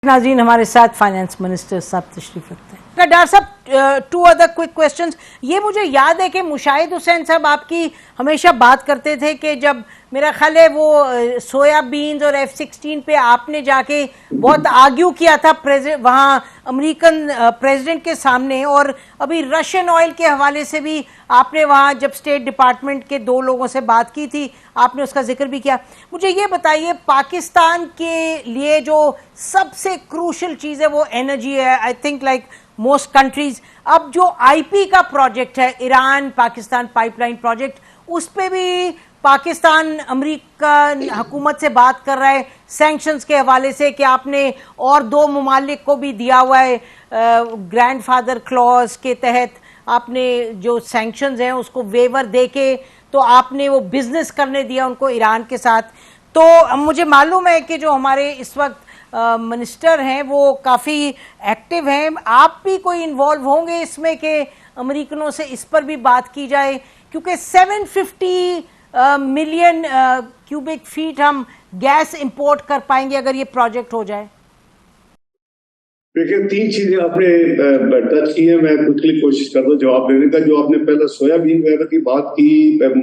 नाज़रीन हमारे साथ फाइनेंस मिनिस्टर साहब तशरीफ रखते हैं। डॉक्टर साहब, टू अदर क्विक क्वेश्चंस। ये मुझे याद है कि मुशाहिद हुसैन साहब आपकी हमेशा बात करते थे कि जब मेरा ख्याल है वो सोयाबीन्स और F-16 पे आपने जाके बहुत आर्ग्यू किया था वहाँ अमेरिकन प्रेसिडेंट के सामने, और अभी रशियन ऑयल के हवाले से भी आपने वहाँ जब स्टेट डिपार्टमेंट के 2 लोगों से बात की थी आपने उसका जिक्र भी किया। मुझे ये बताइए, पाकिस्तान के लिए जो सबसे क्रूशल चीज़ है वो एनर्जी है, I think like most countries. अब जो आईपी का प्रोजेक्ट है, ईरान पाकिस्तान पाइपलाइन प्रोजेक्ट, उस पे भी पाकिस्तान अमेरिका हुकूमत से बात कर रहा है सैंक्शंस के हवाले से कि आपने और 2 ममालिक को भी दिया हुआ है ग्रैंडफादर क्लॉज के तहत, आपने जो सैंक्शंस हैं उसको वेवर दे के तो आपने वो बिजनेस करने दिया उनको ईरान के साथ। तो मुझे मालूम है कि जो हमारे इस वक्त मिनिस्टर हैं वो काफ़ी एक्टिव हैं, आप भी कोई इन्वॉल्व होंगे इसमें कि अमेरिकनों से इस पर भी बात की जाए, क्योंकि 750 मिलियन क्यूबिक फीट हम गैस इंपोर्ट कर पाएंगे अगर ये प्रोजेक्ट हो जाए। देखिए, 3 चीजें आपने टच की है, मैं क्विकली कोशिश करता हूँ जवाब देने का। जो आपने पहले सोयाबीन वगैरह की बात की,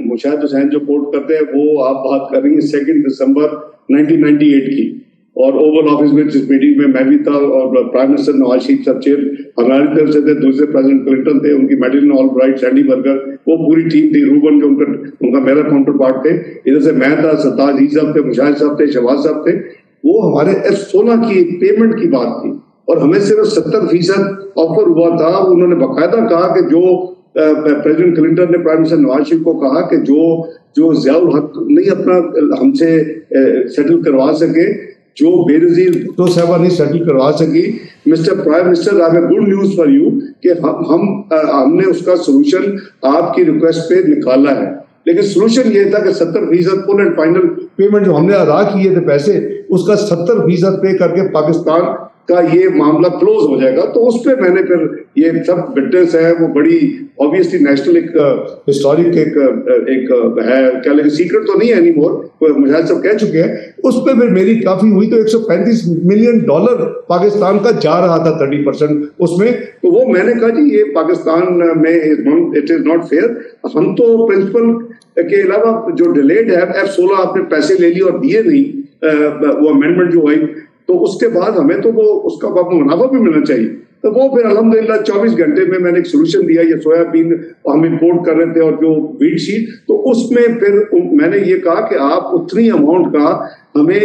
मुशाहिद हुसैन जो कोट करते हैं वो आप बात कर रही है 2 दिसंबर 1998 की, और ओवल ऑफिस में जिस मीटिंग में मैं भी था और प्राइम मिनिस्टर नवाज शरीफ साहब चेयर हमारी तरफ से थे, दूसरे प्रेसिडेंट क्लिंटन थे, उनकी मैडलिन ऑलब्राइट, सैंडी बर्गर, वो पूरी टीम थी, रूबन के उनका मेरा काउंटर पार्ट थे, इधर से मैं था, सत्ताज साहब थे, मुशाहिद साहब थे, शहबाज साहब थे। वो हमारे F-16 की पेमेंट की बात थी और हमें सिर्फ 70% ऑफर हुआ था। उन्होंने बाकायदा कहा कि जो प्रेसिडेंट क्लिंटन ने प्राइम मिनिस्टर नवाज शरीफ को कहा कि जो ज़ियाउल हक नहीं अपना हमसे सेटल करवा सके, जो बेनज़ीर तो साहबा नहीं सेटल करवा सकी, mister prime minister, I have good news for you कि हमने उसका सोल्यूशन आपकी रिक्वेस्ट पे निकाला है। लेकिन सोल्यूशन ये था कि 70% फुल एंड फाइनल पेमेंट जो हमने अदा किए थे पैसे, उसका 70% पे करके पाकिस्तान का ये मामला क्लोज हो जाएगा। तो उस पर मैंने फिर ये सब विटनेस है, वो बड़ी ऑब्वियसली नेशनल एक हिस्टोरिक एक है, क्या लेकिन सीक्रेट तो नहीं है एनी मोर, मुझे सब कह चुके हैं। उस पर फिर मेरी काफी हुई, तो $135 मिलियन पाकिस्तान का जा रहा था 30% उसमें। तो वो मैंने कहा जी ये पाकिस्तान में इट इज नॉट फेयर। हम तो प्रिंसिपल के अलावा जो डिलेड है F-16 आपने पैसे ले लिए और दिए नहीं, वो अमेंडमेंट जो आई, तो उसके बाद हमें तो वो उसका मुनाफा भी मिलना चाहिए। तो वो फिर अल्हम्दुलिल्लाह 24 घंटे में मैंने एक सोल्यूशन दिया। ये सोयाबीन हम इंपोर्ट कर रहे थे और जो वीट सीड, तो उसमें फिर मैंने ये कहा कि आप उतनी अमाउंट का हमें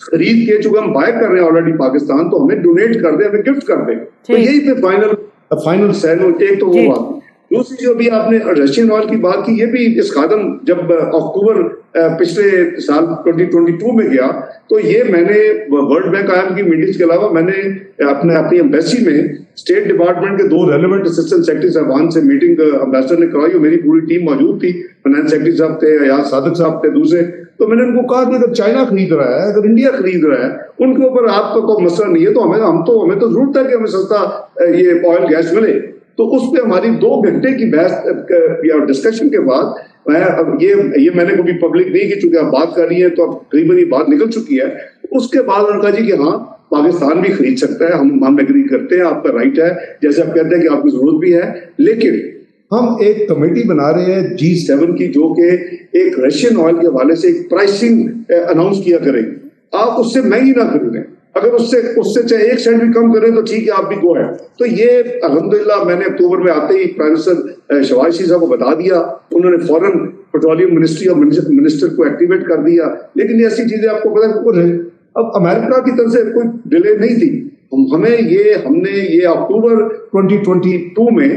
खरीद के, चूंकि हम बाय कर रहे हैं ऑलरेडी पाकिस्तान, तो हमें डोनेट कर दे, हमें गिफ्ट कर दे। तो यही पे फाइनल सैन। एक तो वो बात। दूसरी जो भी आपने रशियन ऑयल की बात की, ये भी इस कदम जब अक्टूबर पिछले साल 2022 में गया, तो ये मैंने वर्ल्ड बैंक आईएम की मीटिंग्स के अलावा मैंने अपनी एम्बेसी में स्टेट डिपार्टमेंट के 2 रेलेवेंट असिस्टेंट सेक्रेटरी साहबान से मीटिंग एम्बेसडर ने करवाई और मेरी पूरी टीम मौजूद थी। फाइनेंस सेक्रेटरी साहब थे, अयाज सादिक साहब थे दूसरे। तो मैंने उनको कहा कि अगर चाइना खरीद रहा है, अगर इंडिया खरीद रहा है, उनके ऊपर आपका कोई मसला नहीं है, तो हमें तो जरूरत है कि हमें सस्ता ये ऑयल गैस मिले। तो उस पर हमारी 2 घंटे की बहस या डिस्कशन के बाद ये मैंने कभी पब्लिक नहीं की, चूंकि आप बात कर रही है तो अब करीबन ये बात निकल चुकी है। उसके बाद उन्होंने कहा जी कि हाँ पाकिस्तान भी खरीद सकता है, हम एग्री करते हैं, आपका राइट है, जैसे आप कहते हैं कि आपकी जरूरत भी है। लेकिन हम एक कमेटी बना रहे हैं G7 की, जो कि एक रशियन ऑयल के हवाले से एक प्राइसिंग अनाउंस किया करेगी। आप उससे महंगी ना खरीदें, अगर उससे चाहे 1 सेंट भी कम करें तो ठीक है, आप भी गो है। तो ये अल्हम्दुलिल्लाह मैंने अक्टूबर में आते ही प्राइम मिनिस्टर शहबाज शरीफ साहब को बता दिया, उन्होंने फौरन पेट्रोलियम मिनिस्ट्री और मिनिस्टर को एक्टिवेट कर दिया। लेकिन ऐसी चीजें आपको पता है, अब अमेरिका की तरफ से कोई डिले नहीं थी। हमने ये अक्टूबर 2022 में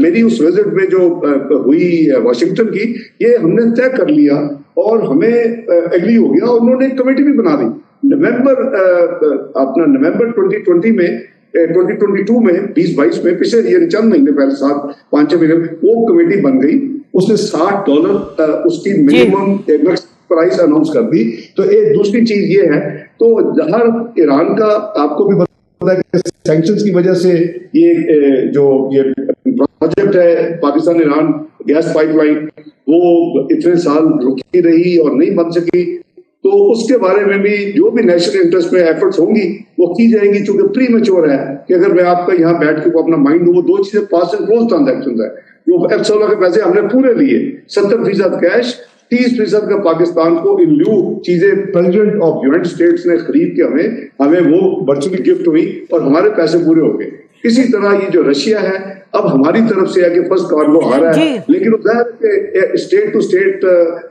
मेरी उस विजिट में जो हुई वाशिंगटन की, ये हमने तय कर लिया और हमें एग्री हो गया, और उन्होंने एक कमेटी भी बना दी। नवंबर 2022 में 2022 में, पिछले ये चंद महीने पहले 7-5 महीने में वो कमेटी बन गई। उसने $60 उसकी मिनिमम प्राइस अनाउंस कर दी। तो एक दूसरी चीज ये है, तो जहाँ ईरान का आपको भी पता है कि सैंक्शंस की वजह से ये जो ये प्रोजेक्ट है पाकिस्तान ईरान गैस पाइपलाइन, वो इतने साल रुकी रही और नहीं बन सकी। تو اس کے بارے میں بھی جو بھی نیشنل انٹرسٹ میں ایفرٹس ہوں گی وہ کی جائیں گی, چونکہ پری میچور ہے کہ اگر میں آپ کا یہاں بیٹھ کے اپنا مائنڈ ہوں, وہ دو چیزیں پاس اینڈ کلوز ٹرانزیکشن ہے. جو ایف کے پیسے ہم نے پورے لیے, 70% کیش, 30% کا پاکستان کو ان لیو چیزیں پریزیڈنٹ آف یونائٹڈ اسٹیٹس نے خرید کے ہمیں وہ ورچولی گفٹ ہوئی اور ہمارے پیسے پورے ہو گئے. اسی طرح یہ جو رشیا ہے اب ہماری طرف سے ہے کہ فرسٹ کارگو آ رہا ہے, لیکن اسٹیٹ ٹو اسٹیٹ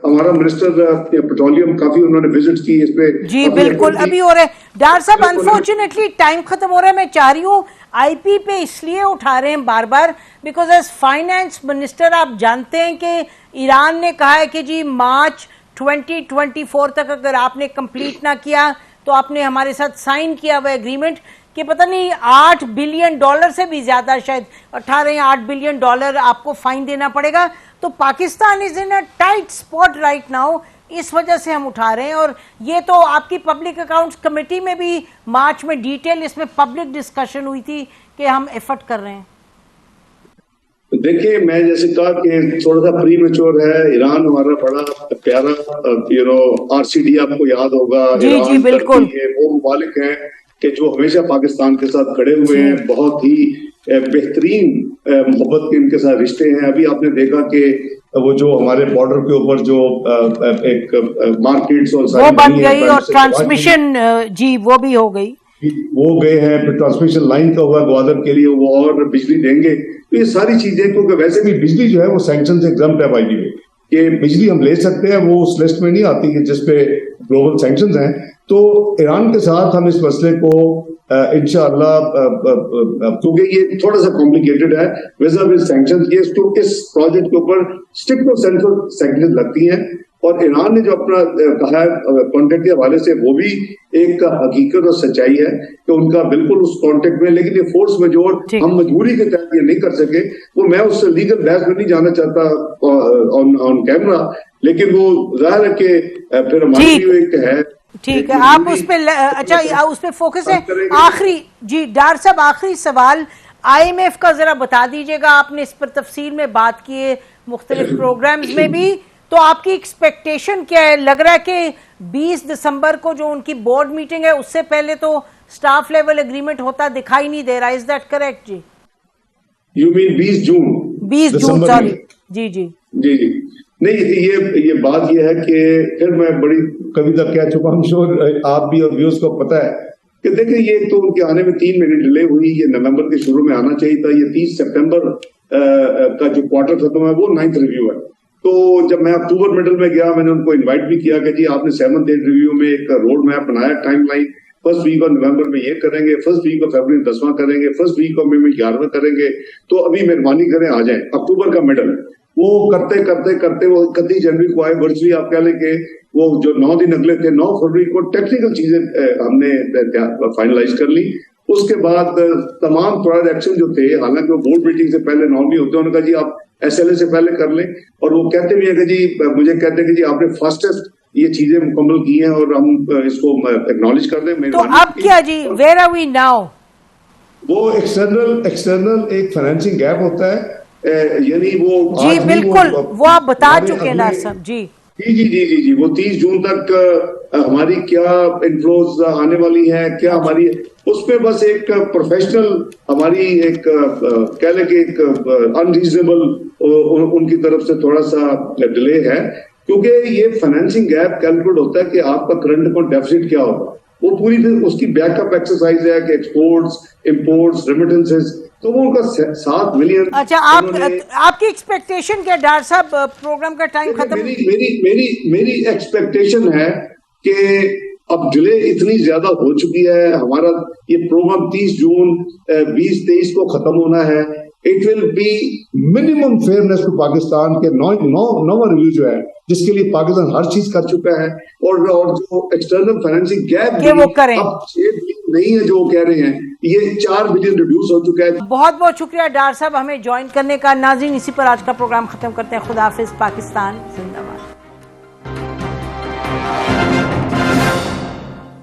ہمارا منسٹر پیٹرولیم کافی انہوں نے وزٹ کی اس پہ. جی بالکل ابھی ہو رہے ڈاکٹر صاحب, انفارچونیٹلی ٹائم ختم ہو رہا ہے. میں چاہ رہی ہوں آئی پی پہ اس لیے اٹھا رہے ہیں بار بار بیکاز ایز فائنانس منسٹر آپ جانتے ہیں کہ ایران نے کہا ہے کہ جی مارچ 2024 تک اگر آپ نے کمپلیٹ نہ کیا تو آپ نے ہمارے ساتھ سائن کیا ہوا ایگریمنٹ کہ پتہ نہیں $8 بلین سے بھی زیادہ, شاید 18 یا 8 بلین ڈالر آپ کو فائن دینا پڑے گا. تو پاکستان از ان a tight spot right now, اس وجہ سے ہم اٹھا رہے ہیں. اور یہ تو آپ کی پبلک اکاؤنٹس کمیٹی میں بھی مارچ میں ڈیٹیل اس میں پبلک ڈسکشن ہوئی تھی کہ ہم ایفرٹ کر رہے ہیں. دیکھیں میں جیسے کہا کہ تھوڑا سا پری میچور ہے. ایران ہمارا بڑا پیارا RCD آپ کو یاد ہوگا, جی بالکل, وہ ممالک ہیں کہ جو ہمیشہ پاکستان کے ساتھ کھڑے ہوئے ہیں, بہت ہی بہترین محبت کے ان کے ساتھ رشتے ہیں. ابھی آپ نے دیکھا کہ وہ جو ہمارے بارڈر کے اوپر جو ایک مارکیٹس وہ بن گئی اور ٹرانسمیشن جی وہ بھی ہو گئی, وہ گئے ہیں, پھر ٹرانسمیشن لائن کا ہوا گوادر کے لیے, وہ اور بجلی دیں گے. تو یہ ساری چیزیں, کیونکہ ویسے بھی بجلی جو ہے وہ سینکشن سے ایگزمپٹ ہے بائی دی وے, کہ بجلی ہم لے سکتے ہیں, وہ اس لسٹ میں نہیں آتی کہ جس پہ گلوبل سینکشنز ہیں. تو ایران کے ساتھ ہم اس مسئلے کو انشاءاللہ, کیونکہ یہ تھوڑا سا کمپلیکیٹڈ ہے ویزا ود سینکشنز, یہ اس پروجیکٹ کے اوپر اسٹرکٹ اور سینٹرل سینکشنز لگتی ہیں. اور ایران نے جو اپنا کہا ہے کانٹیکٹ کے حوالے سے, وہ بھی ایک حقیقت اور سچائی ہے کہ ان کا بالکل اس کانٹیکٹ میں, لیکن یہ فورس میجور ہم مجبوری کے تحت یہ نہیں کر سکے. وہ میں اس سے لیگل بحث میں نہیں جانا چاہتا آن کیمرا, لیکن وہ ظاہر ہے کہ پھر ہماری بھی ایک ہے. ٹھیک ہے, آپ اس پہ اچھا اس پہ فوکس ہے. آخری جی ڈاکٹر صاحب, آخری سوال IMF کا ذرا بتا دیجئے گا, آپ نے اس پر تفصیل میں بات کی ہے مختلف پروگرامز میں بھی, تو آپ کی ایکسپیکٹیشن کیا ہے؟ لگ رہا ہے کہ 20 دسمبر کو جو ان کی بورڈ میٹنگ ہے اس سے پہلے تو سٹاف لیول اگریمنٹ ہوتا دکھائی نہیں دے رہا, از دیٹ کریکٹ؟ جی یو مین 20 جون سوری جی جی جی جی نہیں, یہ بات یہ ہے کہ پھر میں بڑی کبھی تک کہہ چکا ہوں, شور آپ بھی اور ویوز کو پتہ ہے کہ دیکھیں یہ تو ان کے آنے میں 3 مہینے ڈیلے ہوئی. یہ نومبر کے شروع میں آنا چاہیے تھا. یہ 30 سپٹمبر کا جو کوارٹر ختم ہے وہ 9th ریویو ہے. تو جب میں اکتوبر مڈل میں گیا, میں نے ان کو انوائٹ بھی کیا کہ جی آپ نے 7th 8th ریویو میں ایک روڈ میپ بنایا, time line, first week of November میں یہ کریں گے, فرسٹ ویک آف فیبرری 10واں کریں گے, فرسٹ ویک آف مئی میں 11واں کریں گے. تو ابھی مہربانی کریں آ جائیں اکتوبر کا مڈل. وہ کرتے کرتے کرتے وہ 31 جنوری کو آئے, ورچولی آپ کہہ لیں کہ وہ جو 9 دن اگلے تھے, 9 فروری کو ٹیکنیکل چیزیں ہم نے فائنلائز کر لی. اس کے بعد تمام ٹرانزیکشن جو تھے, حالانکہ وہ بورڈ میٹنگ سے پہلے نارملی ہوتے ہیں, انہوں نے کہا جی آپ SLA سے پہلے کر لیں. اور وہ کہتے بھی ہیں کہ جی مجھے کہتے ہیں کہ جی آپ نے فاسٹسٹ یہ چیزیں مکمل کی ہیں اور ہم اس کو ایکنالج کر دیں. تو اب کیا جی, ویئر آر وی ناؤ؟ وہ ایکسٹرنل ایک فائنینسنگ گیپ ہوتا ہے, یعنی وہ جی بالکل وہ آپ بتا چکے ہیں ڈاکٹر صاحب. جی جی وہ 30 جون تک ہماری کیا انفلوز آنے والی ہیں, کیا ہماری اس پہ بس ایک پروفیشنل ہماری ایک کہہ لیں کہ ایک انریزنیبل ان کی طرف سے تھوڑا سا ڈیلے ہے, کیونکہ یہ فائنینسنگ گیپ کیلکولیٹ ہوتا ہے کہ آپ کا کرنٹ اکاؤنٹ ڈیفیسٹ کیا ہوگا. وہ پوری اس کی بیک اپ ایکسرسائز ہے کہ ایکسپورٹس, امپورٹس, ریمیٹنسز, تو وہ ان کا 7 ملین. اچھا آپ کی ایکسپیکٹیشن کیا ڈاکٹر صاحب؟ پروگرام کا ٹائم ختم. میری ایکسپیکٹیشن ہے کہ اب ڈیلے اتنی زیادہ ہو چکی ہے, ہمارا یہ پروگرام 30 جون 2023 کو ختم ہونا ہے. It will be minimum fairness to Pakistan کے 9واں ریویو جو ہے جس کے لیے پاکستان ہر چیز کر چکا ہے, اور جو ایکسٹرنل فائنینسنگ گیپ وہ کریں اب 6 بلین نہیں ہے جو کہہ رہے ہیں, یہ 4 بلین ریڈیوس ہو چکا ہے. بہت بہت شکریہ ڈاکٹر صاحب ہمیں جوائن کرنے کا. ناظرین اسی پر آج کا پروگرام ختم کرتے ہیں. خدا حافظ. پاکستان.